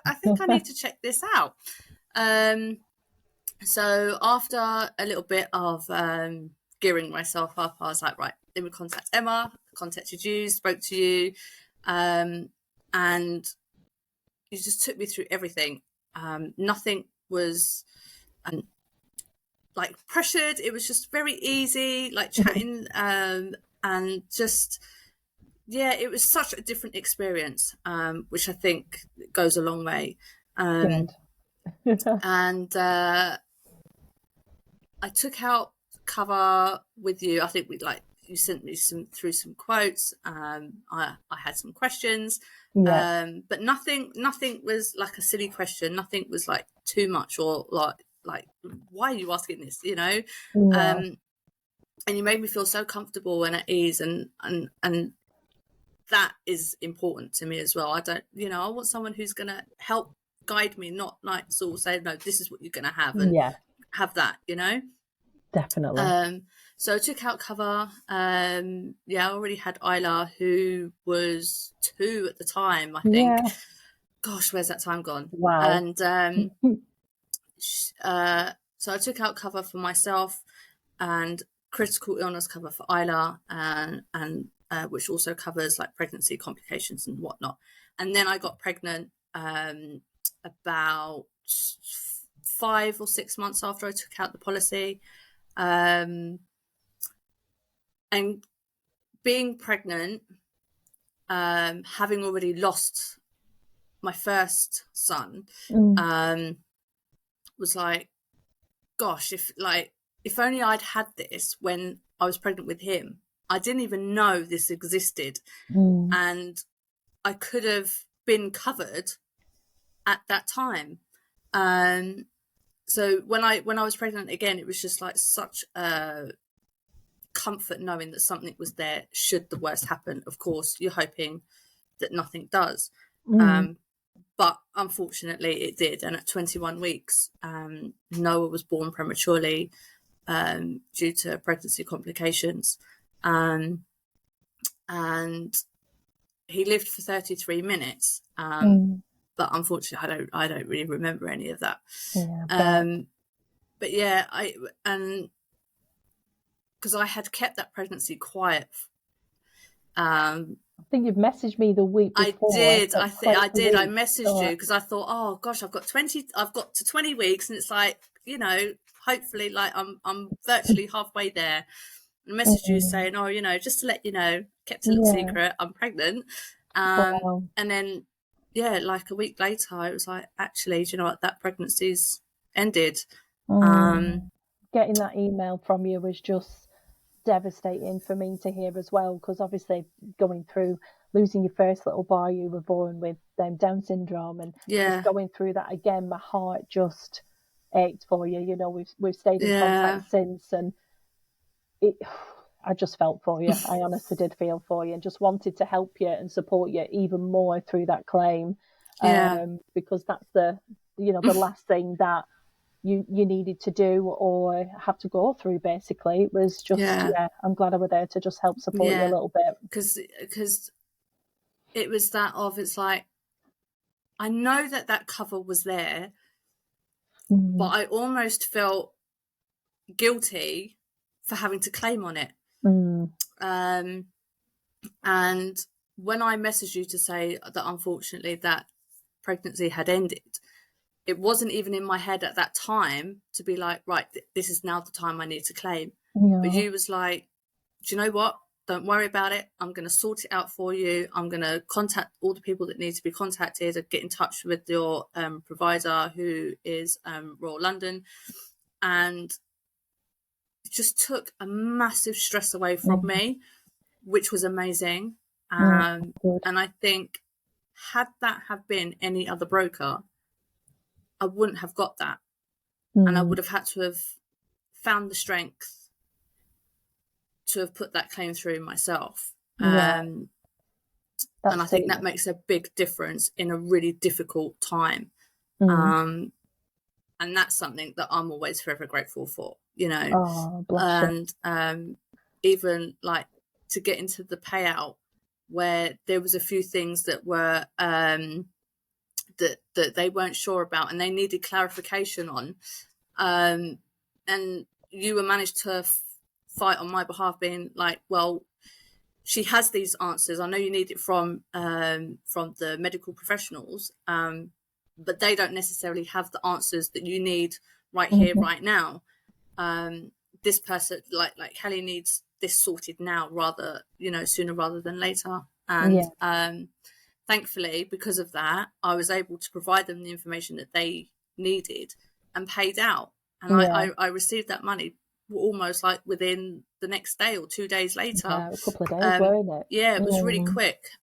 I think I need to check this out. So after a little bit of gearing myself up, I was like, right, let me contact Emma, contacted you, spoke to you, and you just took me through everything. Nothing was like pressured. It was just very easy, like chatting, and just, yeah, it was such a different experience, which I think goes a long way. And I took out cover with you. I think you sent me through some quotes. I had some questions, but nothing was like a silly question. Nothing was like too much or like why are you asking this? You know, and you made me feel so comfortable and at ease, and that is important to me as well. I don't, I want someone who's going to help guide me, not like sort of say, no, this is what you're going to have, and have that, Definitely. So I took out cover. I already had Isla, who was 2 at the time, I think. Gosh, where's that time gone? Wow. And so I took out cover for myself and critical illness cover for Isla, and which also covers like pregnancy complications and whatnot. And then I got pregnant about 5 or 6 months after I took out the policy. And being pregnant, having already lost my first son, was like, gosh, if only I'd had this when I was pregnant with him. I didn't even know this existed, and I could have been covered at that time. So when I was pregnant again, it was just like such a comfort knowing that something was there should the worst happen. Of course, you're hoping that nothing does. But unfortunately it did. And at 21 weeks, Noah was born prematurely due to pregnancy complications. And he lived for 33 minutes. But unfortunately, I don't really remember any of that. But yeah, because I had kept that pregnancy quiet. I think you've messaged me the week before. I did. I messaged you because I thought, oh gosh, I've got to 20 weeks, and it's like, hopefully, like I'm virtually halfway there. I messaged you saying, oh, just to let you know, kept a little secret, I'm pregnant. And then, like a week later, it was like, actually, do you know what? That pregnancy's ended. Getting that email from you was just devastating for me to hear as well, because obviously going through losing your first little boy, you were born with Down syndrome, and just going through that again, my heart just ached for you. We've stayed in contact since, and I just felt for you. I honestly did feel for you, and just wanted to help you and support you even more through that claim, because that's the last thing that you needed to do or have to go through. Basically, it was just I'm glad I was there to just help support you a little bit, because it was that of, it's like, I know that cover was there, but I almost felt guilty for having to claim on it. And when I messaged you to say that unfortunately that pregnancy had ended, it wasn't even in my head at that time to be like, right, this is now the time I need to claim. But you was like, do you know what? Don't worry about it. I'm going to sort it out for you. I'm going to contact all the people that need to be contacted and get in touch with your provider, who is Royal London. And it just took a massive stress away from me, which was amazing. And I think had that have been any other broker, I wouldn't have got that. And I would have had to have found the strength to have put that claim through myself. And I think that makes a big difference in a really difficult time. And that's something that I'm always forever grateful for, Oh, bless and even like to get into the payout, where there was a few things that were that they weren't sure about and they needed clarification on. And you managed to fight on my behalf, being like, well, she has these answers. I know you need it from the medical professionals, but they don't necessarily have the answers that you need right here, right now. This person, like Kelly, needs this sorted now, rather, sooner rather than later. And thankfully, because of that, I was able to provide them the information that they needed and paid out. And I received that money almost like within the next day or 2 days later. A couple of days, weren't it? Yeah, it was really quick.